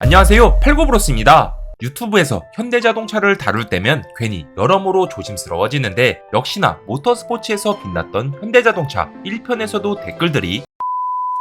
안녕하세요, 팔고브로스입니다. 유튜브에서 현대자동차를 다룰 때면 괜히 여러모로 조심스러워지는데 역시나 모터스포츠에서 빛났던 현대자동차 1편에서도 댓글들이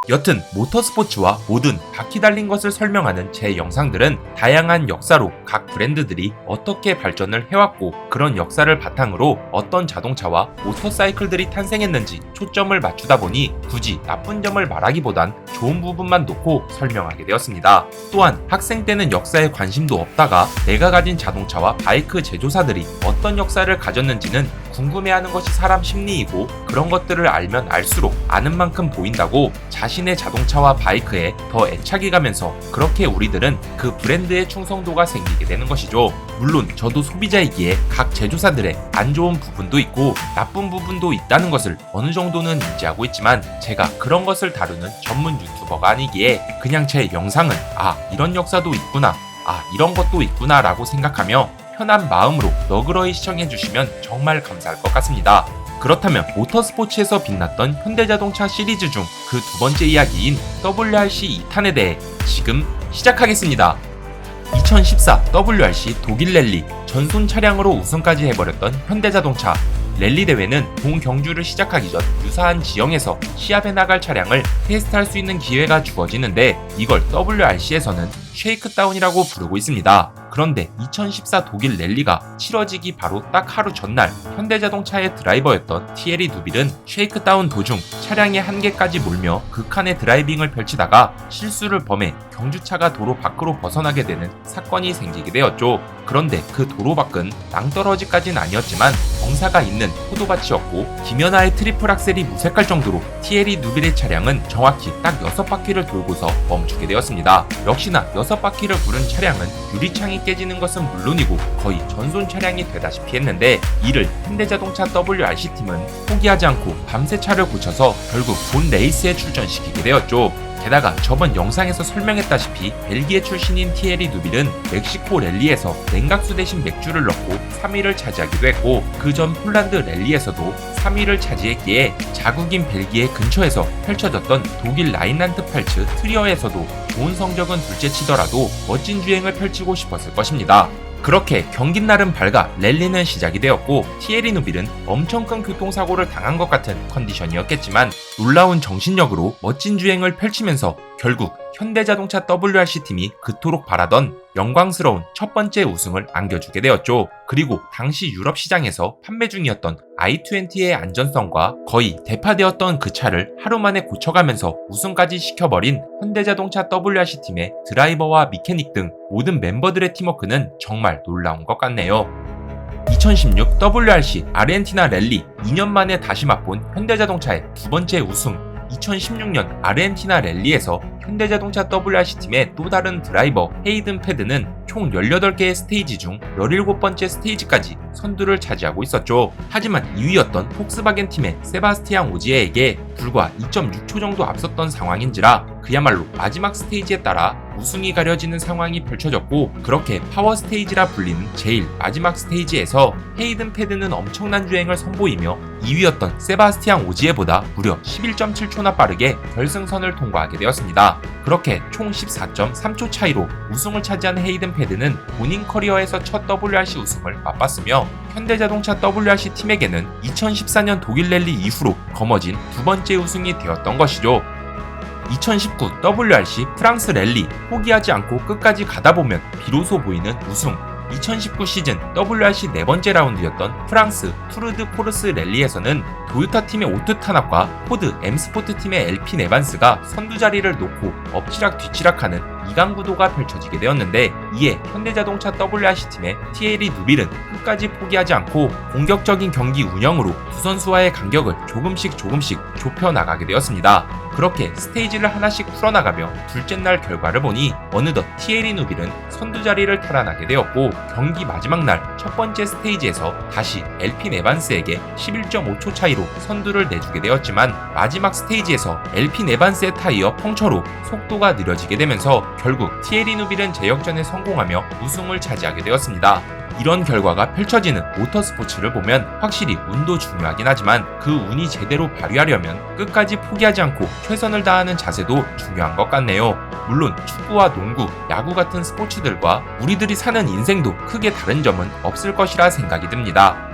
여튼 모터스포츠와 모든 바퀴 달린 것을 설명하는 제 영상들은 다양한 역사로 각 브랜드들이 어떻게 발전을 해왔고 그런 역사를 바탕으로 어떤 자동차와 모터사이클들이 탄생했는지 초점을 맞추다 보니 굳이 나쁜 점을 말하기보단 좋은 부분만 놓고 설명하게 되었습니다. 또한 학생 때는 역사에 관심도 없다가 내가 가진 자동차와 바이크 제조사들이 어떤 역사를 가졌는지는 궁금해하는 것이 사람 심리이고 그런 것들을 알면 알수록 아는 만큼 보인다고 자신의 자동차와 바이크에 더 애착이 가면서 그렇게 우리들은 그 브랜드의 충성도가 생기게 되는 것이죠. 물론 저도 소비자이기에 각 제조사들의 안 좋은 부분도 있고 나쁜 부분도 있다는 것을 어느 정도는 인지하고 있지만 제가 그런 것을 다루는 전문 유튜버가 아니기에 그냥 제 영상은 이런 역사도 있구나, 이런 것도 있구나 라고 생각하며 편한 마음으로 너그러이 시청해주시면 정말 감사할 것 같습니다. 그렇다면 모터스포츠에서 빛났던 현대자동차 시리즈 중 그 두 번째 이야기인 WRC 2탄에 대해 지금 시작하겠습니다. 2014 WRC 독일 랠리 전손 차량으로 우승까지 해버렸던 현대자동차. 랠리 대회는 본 경주를 시작하기 전 유사한 지형에서 시합에 나갈 차량을 테스트할 수 있는 기회가 주어지는데 이걸 WRC에서는 쉐이크다운이라고 부르고 있습니다. 그런데 2014 독일 랠리가 치러지기 바로 딱 하루 전날 현대자동차의 드라이버였던 티에리 누빌은 쉐이크다운 도중 차량의 한계까지 몰며 극한의 드라이빙을 펼치다가 실수를 범해 경주차가 도로 밖으로 벗어나게 되는 사건이 생기게 되었죠. 그런데 그 도로 밖은 낭떠러지까지는 아니었지만 경사가 있는 포도밭이었고 김연아의 트리플 악셀이 무색할 정도로 티에리 누빌의 차량은 정확히 딱 6바퀴를 돌고서 멈추게 되었습니다. 역시나 6바퀴를 부른 차량은 유리창이 깨지는 것은 물론이고 거의 전손 차량이 되다시피 했는데 이를 현대자동차 WRC팀은 포기하지 않고 밤새 차를 고쳐서 결국 본 레이스에 출전시키게 되었죠. 게다가 저번 영상에서 설명했다시피 벨기에 출신인 티에리 누빌은 멕시코 랠리에서 냉각수 대신 맥주를 넣고 3위를 차지하기도 했고 그 전 폴란드 랠리에서도 3위를 차지했기에 자국인 벨기에 근처에서 펼쳐졌던 독일 라인란트 팔츠 트리어에서도 좋은 성적은 둘째치더라도 멋진 주행을 펼치고 싶었을 것입니다. 그렇게 경기 날은 밝아 랠리는 시작이 되었고 티에리 누빌은 엄청 큰 교통사고를 당한 것 같은 컨디션이었겠지만 놀라운 정신력으로 멋진 주행을 펼치면서 결국 현대자동차 WRC팀이 그토록 바라던 영광스러운 첫 번째 우승을 안겨주게 되었죠. 그리고 당시 유럽 시장에서 판매 중이었던 i20의 안전성과 거의 대파되었던 그 차를 하루 만에 고쳐가면서 우승까지 시켜버린 현대자동차 WRC팀의 드라이버와 미케닉 등 모든 멤버들의 팀워크는 정말 놀라운 것 같네요. 2016 WRC 아르헨티나 랠리 2년 만에 다시 맛본 현대자동차의 두 번째 우승. 2016년 아르헨티나 랠리에서 현대자동차 WRC팀의 또 다른 드라이버 헤이든 패드는 총 18개의 스테이지 중 17번째 스테이지까지 선두를 차지하고 있었죠. 하지만 2위였던 폭스바겐 팀의 세바스티앙 오지에에게 불과 2.6초 정도 앞섰던 상황인지라 그야말로 마지막 스테이지에 따라 우승이 가려지는 상황이 펼쳐졌고 그렇게 파워 스테이지라 불리는 제일 마지막 스테이지에서 헤이든 패드는 엄청난 주행을 선보이며 2위였던 세바스티앙 오지에보다 무려 11.7초나 빠르게 결승선을 통과하게 되었습니다. 그렇게 총 14.3초 차이로 우승을 차지한 헤이든 패드는 본인 커리어에서 첫 WRC 우승을 맛봤으며 현대자동차 WRC 팀에게는 2014년 독일 랠리 이후로 거머쥔 두 번째 우승이 되었던 것이죠. 2019 WRC 프랑스 랠리 포기하지 않고 끝까지 가다 보면 비로소 보이는 우승. 2019 시즌 WRC 네 번째 라운드였던 프랑스 투르 드 포르스 랠리에서는 도요타 팀의 오트 타납과 포드 M스포트 팀의 엘핀 에반스가 선두 자리를 놓고 엎치락 뒤치락하는 2강 구도가 펼쳐지게 되었는데 이에 현대자동차 WRC 팀의 티에리 누빌은 끝까지 포기하지 않고 공격적인 경기 운영으로 두 선수와의 간격을 조금씩 좁혀 나가게 되었습니다. 그렇게 스테이지를 하나씩 풀어나가며 둘째 날 결과를 보니 어느덧 티에리 누빌은 선두 자리를 탈환하게 되었고 경기 마지막 날 첫 번째 스테이지에서 다시 엘핀 에반스에게 11.5초 차이로 선두를 내주게 되었지만 마지막 스테이지에서 엘핀 에반스의 타이어 펑처로 속도가 느려지게 되면서 결국 티에리 누빌은 제역전에 성공하며 우승을 차지하게 되었습니다. 이런 결과가 펼쳐지는 모터스포츠를 보면 확실히 운도 중요하긴 하지만 그 운이 제대로 발휘하려면 끝까지 포기하지 않고 최선을 다하는 자세도 중요한 것 같네요. 물론 축구와 농구, 야구 같은 스포츠들과 우리들이 사는 인생도 크게 다른 점은 없을 것이라 생각이 듭니다.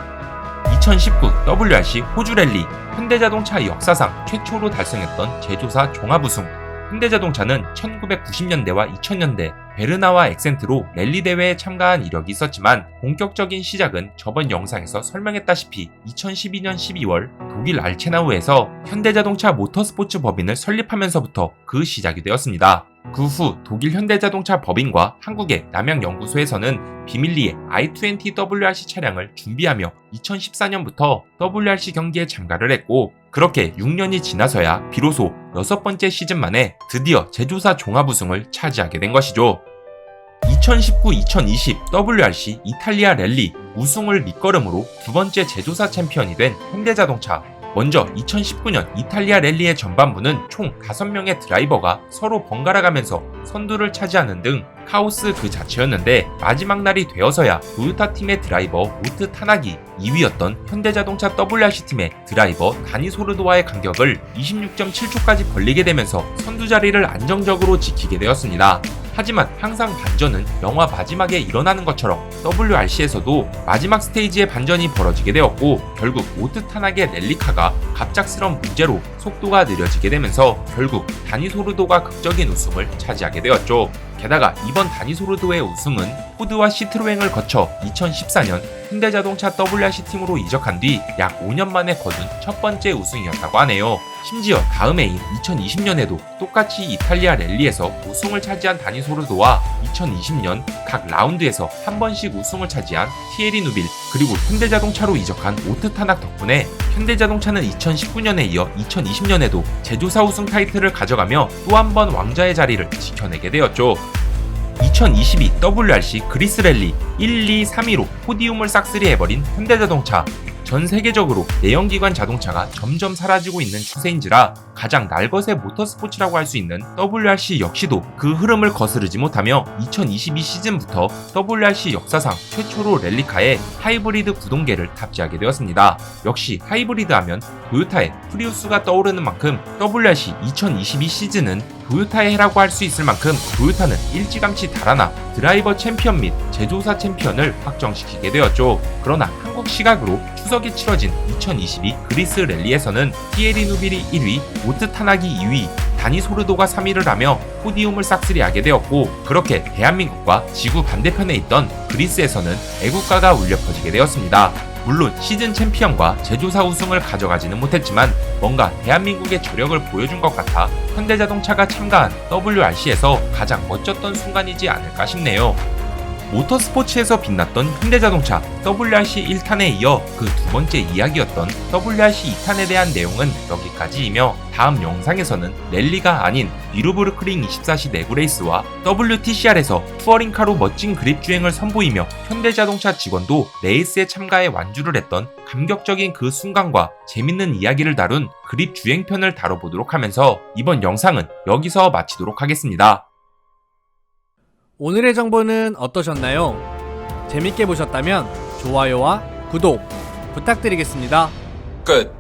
2019 WRC 호주 랠리, 현대자동차 역사상 최초로 달성했던 제조사 종합우승. 현대자동차는 1990년대와 2000년대 베르나와 엑센트로 랠리 대회에 참가한 이력이 있었지만 본격적인 시작은 저번 영상에서 설명했다시피 2012년 12월 독일 알체나우에서 현대자동차 모터스포츠 법인을 설립하면서부터 그 시작이 되었습니다. 그 후 독일 현대자동차 법인과 한국의 남양연구소에서는 비밀리에 i20 WRC 차량을 준비하며 2014년부터 WRC 경기에 참가를 했고, 그렇게 6년이 지나서야 비로소 6번째 시즌 만에 드디어 제조사 종합우승을 차지하게 된 것이죠. 2019-2020 WRC 이탈리아 랠리 우승을 밑거름으로 두 번째 제조사 챔피언이 된 현대자동차. 먼저 2019년 이탈리아 랠리의 전반부는 총 5명의 드라이버가 서로 번갈아가면서 선두를 차지하는 등 카오스 그 자체였는데, 마지막 날이 되어서야 토요타 팀의 드라이버 오트 타나기, 2위였던 현대자동차 WRC 팀의 드라이버 다니 소르도와의 간격을 26.7초까지 벌리게 되면서 선두 자리를 안정적으로 지키게 되었습니다. 하지만 항상 반전은 영화 마지막에 일어나는 것처럼 WRC에서도 마지막 스테이지의 반전이 벌어지게 되었고, 결국 오트 타나의 랠리카가 갑작스런 문제로 속도가 느려지게 되면서 결국 다니 소르도가 극적인 우승을 차지하게 되었죠. 게다가 이번 다니 소르도의 우승은 포드와 시트로엥을 거쳐 2014년 현대자동차 WRC 팀으로 이적한 뒤 약 5년 만에 거둔 첫 번째 우승이었다고 하네요. 심지어 다음 해인 2020년에도 똑같이 이탈리아 랠리에서 우승을 차지한 다니 소르도와 2020년 각 라운드에서 한 번씩 우승을 차지한 티에리 누빌, 그리고 현대자동차로 이적한 오트 타낙 덕분에 현대자동차는 2019년에 이어 2020년에도 제조사 우승 타이틀을 가져가며 또 한 번 왕자의 자리를 지켜내게 되었죠. 2022 WRC 그리스 랠리 1, 2, 3위로 포디움을 싹쓸이 해버린 현대자동차. 전 세계적으로 내연기관 자동차가 점점 사라지고 있는 추세인지라 가장 날것의 모터스포츠라고 할 수 있는 WRC 역시도 그 흐름을 거스르지 못하며 2022 시즌부터 WRC 역사상 최초로 랠리카에 하이브리드 구동계를 탑재하게 되었습니다. 역시 하이브리드 하면 토요타의 프리우스가 떠오르는 만큼 WRC 2022 시즌은 토요타의 해라고 할 수 있을 만큼 토요타는 일찌감치 달아나 드라이버 챔피언 및 제조사 챔피언을 확정시키게 되었죠. 그러나 한국 시각으로 추석에 치러진 2022 그리스 랠리에서는 티에리 누빌이 1위, 오트 타나기 2위, 다니 소르도가 3위를 하며 포디움을 싹쓸이하게 되었고, 그렇게 대한민국과 지구 반대편에 있던 그리스에서는 애국가가 울려 퍼지게 되었습니다. 물론 시즌 챔피언과 제조사 우승을 가져가지는 못했지만 뭔가 대한민국의 저력을 보여준 것 같아 현대자동차가 참가한 WRC에서 가장 멋졌던 순간이지 않을까 싶네요. 모터스포츠에서 빛났던 현대자동차 WRC 1탄에 이어 그 두 번째 이야기였던 WRC 2탄에 대한 내용은 여기까지이며, 다음 영상에서는 랠리가 아닌 뉴르부르크링 24시 내구레이스와 WTCR에서 투어링카로 멋진 그립 주행을 선보이며 현대자동차 직원도 레이스에 참가해 완주를 했던 감격적인 그 순간과 재밌는 이야기를 다룬 그립 주행편을 다뤄보도록 하면서 이번 영상은 여기서 마치도록 하겠습니다. 오늘의 정보는 어떠셨나요? 재밌게 보셨다면 좋아요와 구독 부탁드리겠습니다. 끝.